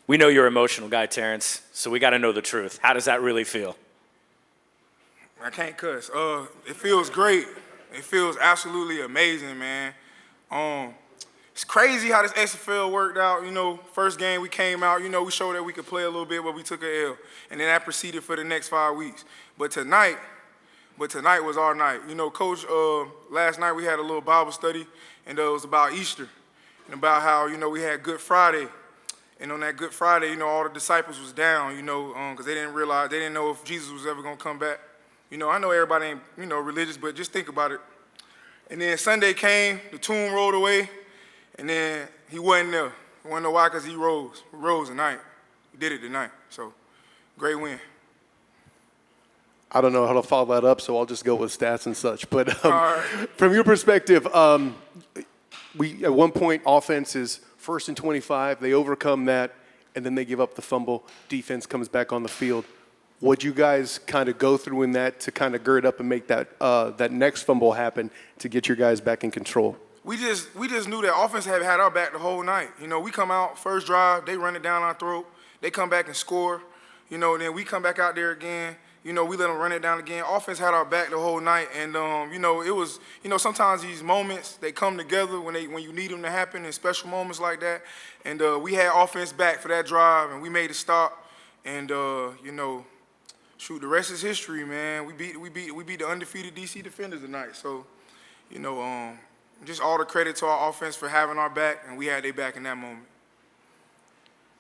We know you're an emotional guy, Terrance, so we got to know the truth. How does that really feel? I can't cuss. It feels great. It feels absolutely amazing, man. It's crazy how this XFL worked out. You know, first game we came out, you know, we showed that we could play a little bit, but we took an L. And then that proceeded for the next 5 weeks. But tonight was our night. You know, Coach, last night we had a little Bible study, and it was about Easter and about how, you know, we had Good Friday. And on that Good Friday, you know, all the disciples was down, you know, because they didn't know if Jesus was ever going to come back. You know, I know everybody ain't, you know, religious, but just think about it. And then Sunday came, the tomb rolled away, and then he wasn't there. I want to know why, because he rose. He rose tonight. He did it tonight. So, great win. I don't know how to follow that up, so I'll just go with stats and such. But right. From your perspective, we at one point offense is 1st and 25. They overcome that, and then they give up the fumble. Defense comes back on the field. What'd you guys kind of go through in that to kind of gird up and make that that next fumble happen to get your guys back in control? We just knew that offense had our back the whole night. You know, we come out, first drive, they run it down our throat. They come back and score. You know, then we come back out there again. You know, we let them run it down again. Offense had our back the whole night. And, you know, it was, you know, sometimes these moments, they come together when you need them to happen in special moments like that. And we had offense back for that drive, and we made a stop. And, you know, shoot, the rest is history, man. We beat the undefeated DC Defenders tonight. So, you know, just all the credit to our offense for having our back, and we had their back in that moment.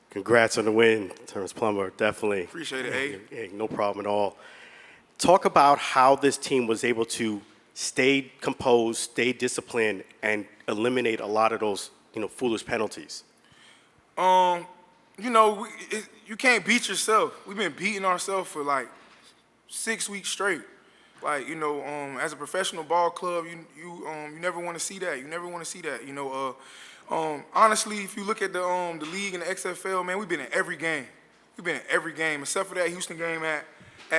Congrats on the win, Terrance Plummer. Definitely. Appreciate it, hey, no problem at all. Talk about how this team was able to stay composed, stay disciplined, and eliminate a lot of those, you know, foolish penalties. You know, you can't beat yourself. We've been beating ourselves for like 6 weeks straight. Like, you know, as a professional ball club, you never want to see that. You never want to see that. You know, honestly, if you look at the league and the XFL, man, we've been in every game. We've been in every game, except for that Houston game at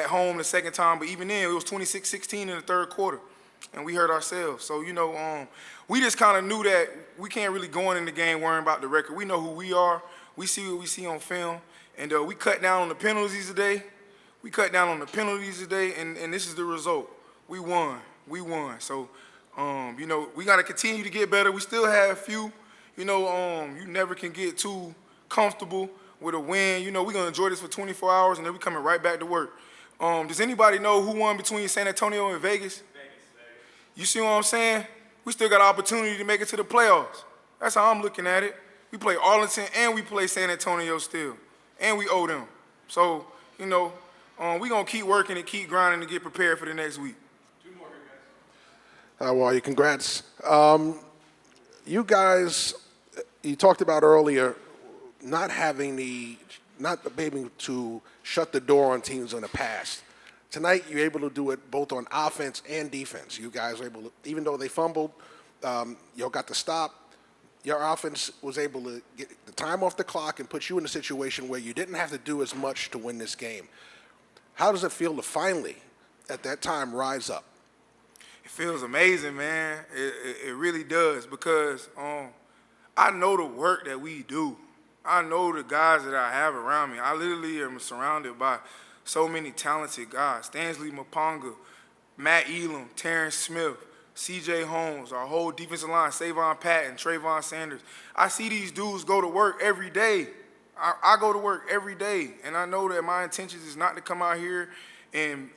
home the second time. But even then, it was 26-16 in the third quarter, and we hurt ourselves. So, you know, we just kind of knew that we can't really go in the game worrying about the record. We know who we are. We see what we see on film, and we cut down on the penalties today. And this is the result. We won. So, you know, we got to continue to get better. We still have a few. You know, you never can get too comfortable with a win. You know, we're going to enjoy this for 24 hours, and then we're coming right back to work. Does anybody know who won between San Antonio and Vegas? Vegas. You see what I'm saying? We still got an opportunity to make it to the playoffs. That's how I'm looking at it. We play Arlington, and we play San Antonio still, and we owe them. So, you know, we're going to keep working and keep grinding to get prepared for the next week. Two more here, guys. How are you? Congrats. You guys, you talked about earlier not being able to shut the door on teams in the past. Tonight, you're able to do it both on offense and defense. You guys were able to, even though they fumbled, you got the stop. Your offense was able to get the time off the clock and put you in a situation where you didn't have to do as much to win this game. How does it feel to finally, at that time, rise up? It feels amazing, man. It really does, because I know the work that we do. I know the guys that I have around me. I literally am surrounded by so many talented guys. Stanley Maponga, Matt Elam, Terrence Smith, C.J. Holmes, our whole defensive line, Savon Patton, Trayvon Sanders. I see these dudes go to work every day. I go to work every day, and I know that my intentions is not to come out here and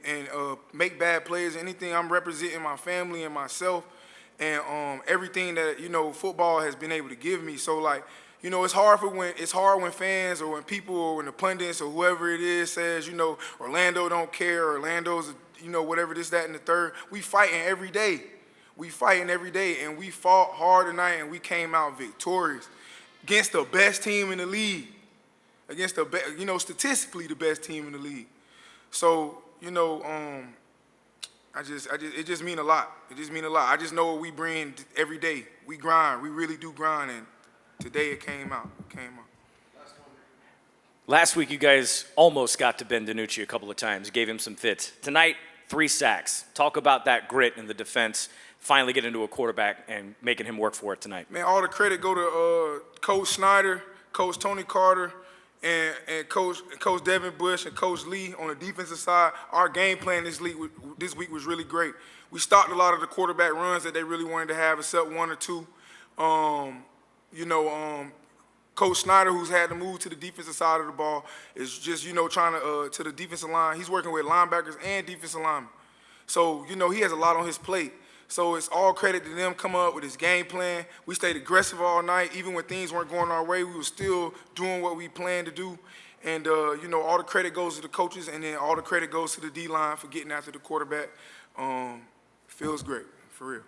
make bad plays or anything. I'm representing my family and myself and everything that, you know, football has been able to give me. So, like, you know, it's hard when fans or when people or when the pundits or whoever it is says, you know, Orlando don't care, or Orlando's, you know, whatever this, that, and the third. We fighting every day. And we fought hard tonight, and we came out victorious against the best team in the league. Against you know, statistically the best team in the league. So, you know, it just mean a lot. It just mean a lot. I just know what we bring every day. We grind. We really do grind, and today it came out. Last week, you guys almost got to Ben DiNucci a couple of times, gave him some fits. Tonight, 3 sacks. Talk about that grit in the defense, finally getting to a quarterback and making him work for it tonight. Man, all the credit go to Coach Snyder, Coach Tony Carter, and Coach Devin Bush and Coach Lee on the defensive side, our game plan this week was really great. We stopped a lot of the quarterback runs that they really wanted to have, except one or two. Coach Snyder, who's had to move to the defensive side of the ball, is just, trying to the defensive line. He's working with linebackers and defensive linemen. So, he has a lot on his plate. So it's all credit to them coming up with his game plan. We stayed aggressive all night. Even when things weren't going our way, we were still doing what we planned to do. And, all the credit goes to the coaches, and then all the credit goes to the D-line for getting after the quarterback. Feels great, for real.